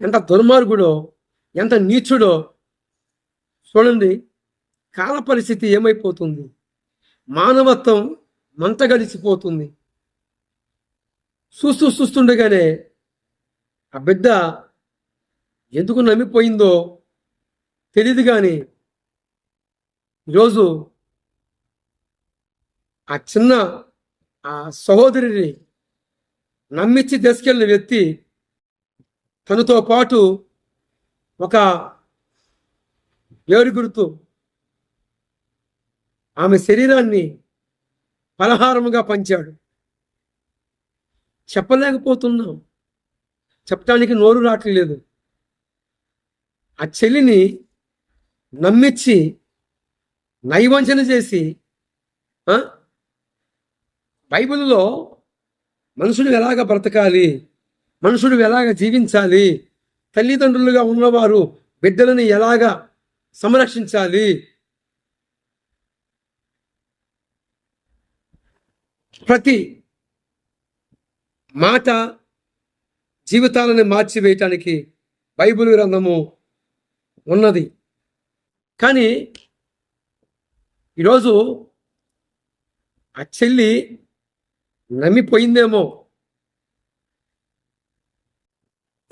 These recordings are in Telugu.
ఎంత దుర్మార్గుడో, ఎంత నీచుడో చూడండి. కాల పరిస్థితి ఏమైపోతుంది, మానవత్వం మంట గడిచిపోతుంది. చూస్తుండగానే ఆ బిడ్డ ఎందుకు నమ్మిపోయిందో తెలియదు, కానీ ఈరోజు ఆ చిన్న ఆ సహోదరిని నమ్మించి తీసుకెళ్ళిన వ్యక్తి తనతో పాటు ఒక ఏడుగురుతూ ఆమె శరీరాన్ని పలహారముగా పంచాడు. చెప్పలేకపోతున్నాం, చెప్పడానికి నోరు రావట్లేదు. ఆ చెల్లిని నమ్మించి నైవంచన చేసి, బైబిల్లో మనుషుడు ఎలాగ బ్రతకాలి, మనుషుడు ఎలాగ జీవించాలి, తల్లిదండ్రులుగా ఉన్నవారు బిడ్డలని ఎలాగ సంరక్షించాలి, ప్రతి మాట జీవితాలను మార్చివేయటానికి బైబిల్ గ్రంథము ఉన్నది. కానీ ఈరోజు ఆ చెల్లి నమ్మిపోయిందేమో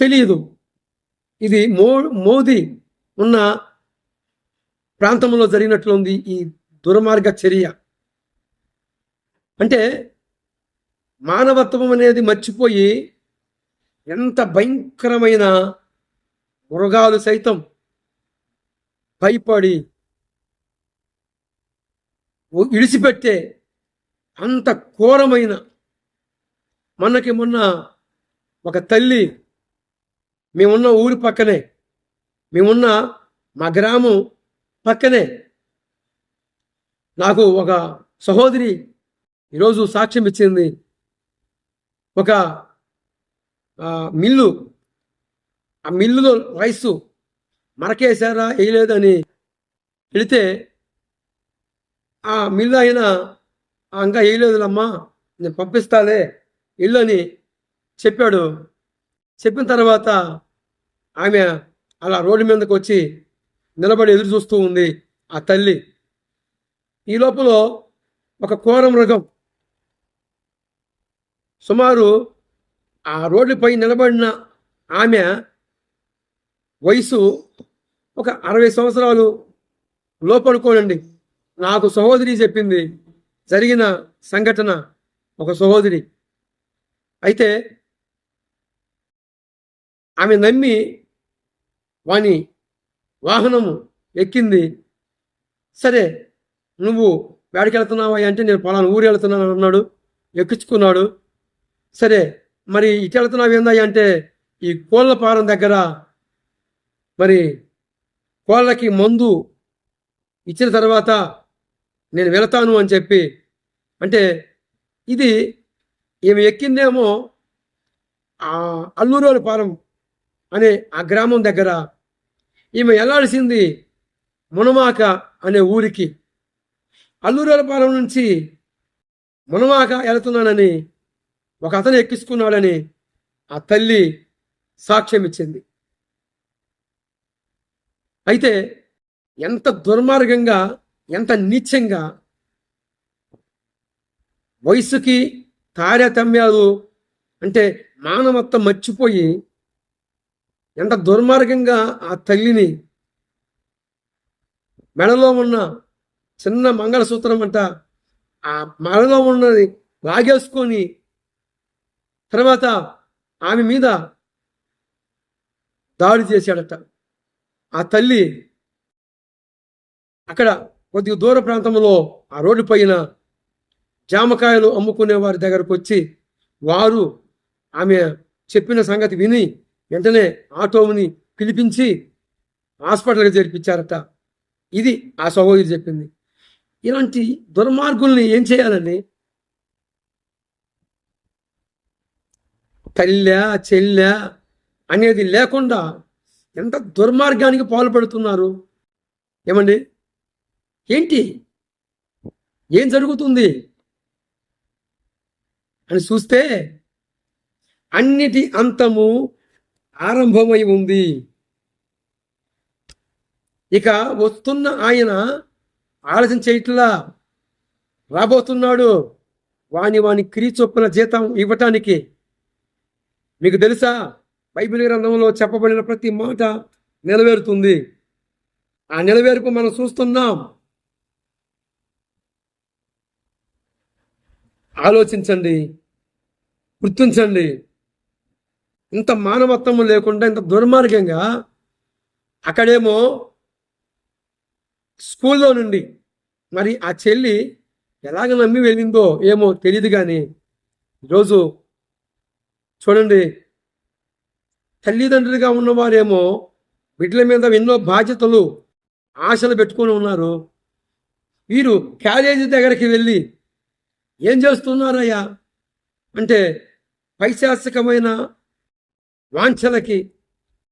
తెలియదు. ఇది మోదీ ఉన్న ప్రాంతంలో జరిగినట్లుంది ఈ దుర్మార్గ చర్య. అంటే మానవత్వం అనేది మర్చిపోయి ఎంత భయంకరమైన మృగాలు సైతం భయపడి ఇడిచిపెట్టే అంత ఘోరమైన. మొన్న ఒక తల్లి, మేమున్న ఊరి పక్కనే, మేమున్న మా గ్రామం పక్కనే నాకు ఒక సహోదరి ఈరోజు సాక్ష్యం ఇచ్చింది. ఒక మిల్లు, ఆ మిల్లులో రైసు మరకేశారా వేయలేదని వెళితే ఆ మిల్లు అయినా ఇంకా వేయలేదులమ్మా, నేను పంపిస్తాలే ఇల్లు అని చెప్పాడు. చెప్పిన తర్వాత ఆమె అలా రోడ్డు మీదకి వచ్చి నిలబడి ఎదురు చూస్తూ ఉంది ఆ తల్లి. ఈ లోపల ఒక ఘోర మృగం సుమారు ఆ రోడ్డుపై నిలబడిన ఆమె వయసు ఒక 60 సంవత్సరాలు లోపడుకోనండి. నాకు సహోదరి చెప్పింది జరిగిన సంఘటన. ఒక సహోదరి అయితే ఆమె నమ్మి వాని వాహనము ఎక్కింది. సరే నువ్వు వేడికి వెళ్తున్నావా అంటే నేను పలానా ఊరు వెళ్తున్నాను అన్నాడు. ఎక్కించుకున్నాడు. సరే మరి ఇటు వెళ్తున్నావు ఏందా అంటే ఈ కోళ్ళ పారం దగ్గర మరి కోళ్ళకి మందు ఇచ్చిన తర్వాత నేను వెళతాను అని చెప్పి, అంటే ఇది ఈమె ఎక్కిందేమో ఆ అల్లూరోలు పారం అనే ఆ గ్రామం దగ్గర. ఈమె వెళ్ళాల్సింది మునమాక అనే ఊరికి. అల్లూరోల పారం నుంచి మునమాక వెళుతున్నానని ఒక అతను ఎక్కించుకున్నాడని ఆ తల్లి సాక్ష్యం ఇచ్చింది. అయితే ఎంత దుర్మార్గంగా, ఎంత నీచంగా, వయసుకి తారతమ్యాలు అంటే మానవత్వం మర్చిపోయి ఎంత దుర్మార్గంగా ఆ తల్లిని మెడలో ఉన్న చిన్న మంగళసూత్రం అంట ఆ మెడలో ఉన్నది లాగేసుకొని తర్వాత ఆమె మీద దాడి చేశాడట. ఆ తల్లి అక్కడ కొద్దిగా దూర ప్రాంతంలో ఆ రోడ్డు పైన జామకాయలు అమ్ముకునే వారి దగ్గరకు వచ్చి వారు ఆమె చెప్పిన సంగతి విని వెంటనే ఆటోని పిలిపించి హాస్పిటల్కి చేర్పించారట. ఇది ఆ సహోదరి చెప్పింది. ఇలాంటి దుర్మార్గుల్ని ఏం చేయాలని తల్లా చెల్లా అనేది లేకుండా ఎంత దుర్మార్గానికి పాల్పడుతున్నారు. ఏమండి, ఏంటి, ఏం జరుగుతుంది అని చూస్తే అన్నిటి అంతము ఆరంభమై ఉంది. ఇక వస్తున్న ఆయన ఆలోచన చేయట్లా, రాబోతున్నాడు వాని క్రియ చొప్పున జీతం ఇవ్వటానికి. మీకు తెలుసా, బైబిల్ గ్రంథంలో చెప్పబడిన ప్రతి మాట నెరవేరుతుంది. ఆ నెరవేర్పు మనం చూస్తున్నాం. ఆలోచించండి, గుర్తించండి. ఇంత మానవత్వం లేకుండా, ఇంత దుర్మార్గంగా అక్కడేమో స్కూల్లో నుండి మరి ఆ చెల్లి ఎలాగ నమ్మి వెళ్ళిందో ఏమో తెలియదు, కానీ ఈరోజు చూడండి, తల్లిదండ్రులుగా ఉన్నవారేమో బిడ్డల మీద ఎన్నో బాధ్యతలు, ఆశలు పెట్టుకొని ఉన్నారు. వీరు క్యారేజీ దగ్గరికి వెళ్ళి ఏం చేస్తున్నారయ్యా అంటే పైశాసికమైన వాంఛలకి